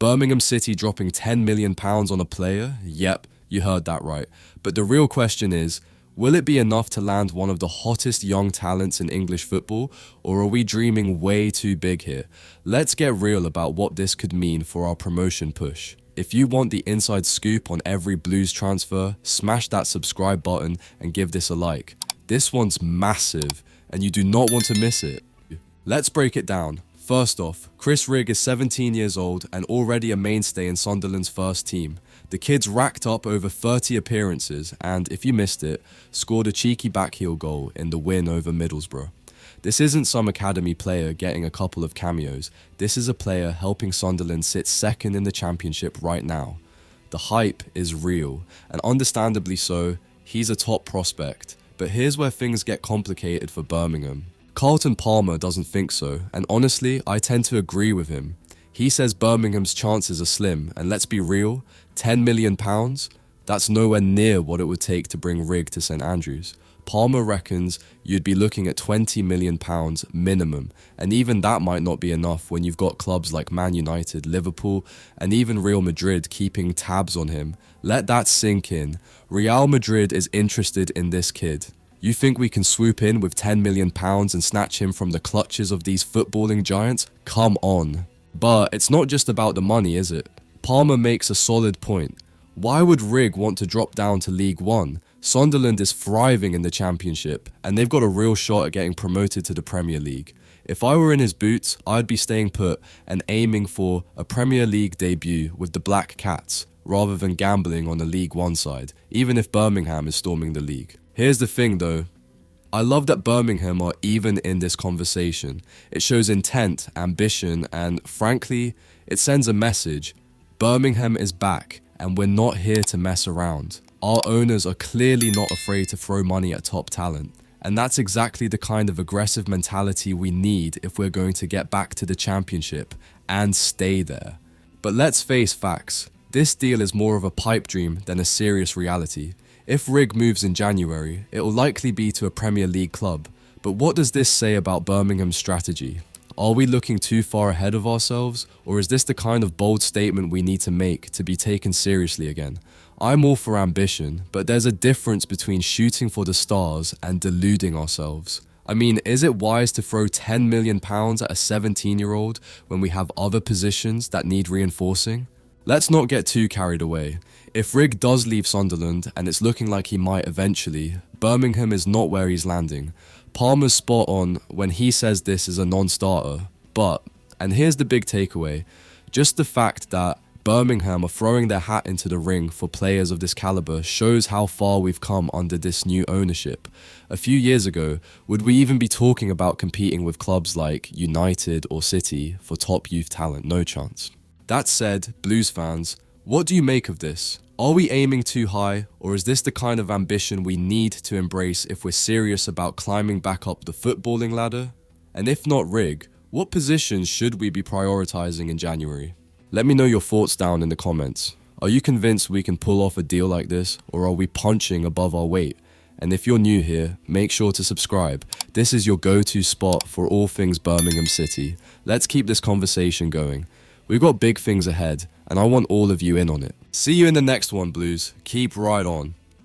Birmingham City dropping £10 million on a player? Yep, you heard that right. But the real question is, will it be enough to land one of the hottest young talents in English football, or are we dreaming way too big here? Let's get real about what this could mean for our promotion push. If you want the inside scoop on every Blues transfer, smash that subscribe button and give this a like. This one's massive, and you do not want to miss it. Let's break it down. First off, Chris Rigg is 17 years old and already a mainstay in Sunderland's first team. The kid's racked up over 30 appearances and, if you missed it, scored a cheeky backheel goal in the win over Middlesbrough. This isn't some academy player getting a couple of cameos. This is a player helping Sunderland sit second in the championship right now. The hype is real, and understandably so. He's a top prospect. But here's where things get complicated for Birmingham. Carlton Palmer doesn't think so, and honestly, I tend to agree with him. He says Birmingham's chances are slim, and let's be real, £10 million? That's nowhere near what it would take to bring Rigg to St Andrews. Palmer reckons you'd be looking at £20 million minimum, and even that might not be enough when you've got clubs like Man United, Liverpool, and even Real Madrid keeping tabs on him. Let that sink in. Real Madrid is interested in this kid. You think we can swoop in with £10 million and snatch him from the clutches of these footballing giants? Come on. But it's not just about the money, is it? Palmer makes a solid point. Why would Rigg want to drop down to League One? Sunderland is thriving in the Championship, and they've got a real shot at getting promoted to the Premier League. If I were in his boots, I'd be staying put and aiming for a Premier League debut with the Black Cats, rather than gambling on the League One side, even if Birmingham is storming the league. Here's the thing though, I love that Birmingham are even in this conversation. It shows intent, ambition, and frankly, it sends a message. Birmingham is back, and we're not here to mess around. Our owners are clearly not afraid to throw money at top talent, and that's exactly the kind of aggressive mentality we need if we're going to get back to the Championship and stay there. But let's face facts, this deal is more of a pipe dream than a serious reality. If Rigg moves in January, it will likely be to a Premier League club. But what does this say about Birmingham's strategy? Are we looking too far ahead of ourselves, or is this the kind of bold statement we need to make to be taken seriously again? I'm all for ambition, but there's a difference between shooting for the stars and deluding ourselves. I mean, is it wise to throw £10 million at a 17-year-old when we have other positions that need reinforcing? Let's not get too carried away. If Rigg does leave Sunderland, and it's looking like he might eventually, Birmingham is not where he's landing. Palmer's spot on when he says this is a non-starter, but, and here's the big takeaway, just the fact that Birmingham are throwing their hat into the ring for players of this caliber shows how far we've come under this new ownership. A few years ago, would we even be talking about competing with clubs like United or City for top youth talent? No chance. That said, Blues fans, what do you make of this? Are we aiming too high, or is this the kind of ambition we need to embrace if we're serious about climbing back up the footballing ladder? And if not Rigg, what positions should we be prioritizing in January? Let me know your thoughts down in the comments. Are you convinced we can pull off a deal like this, or are we punching above our weight? And if you're new here, make sure to subscribe. This is your go-to spot for all things Birmingham City. Let's keep this conversation going. We've got big things ahead, and I want all of you in on it. See you in the next one, Blues. Keep right on.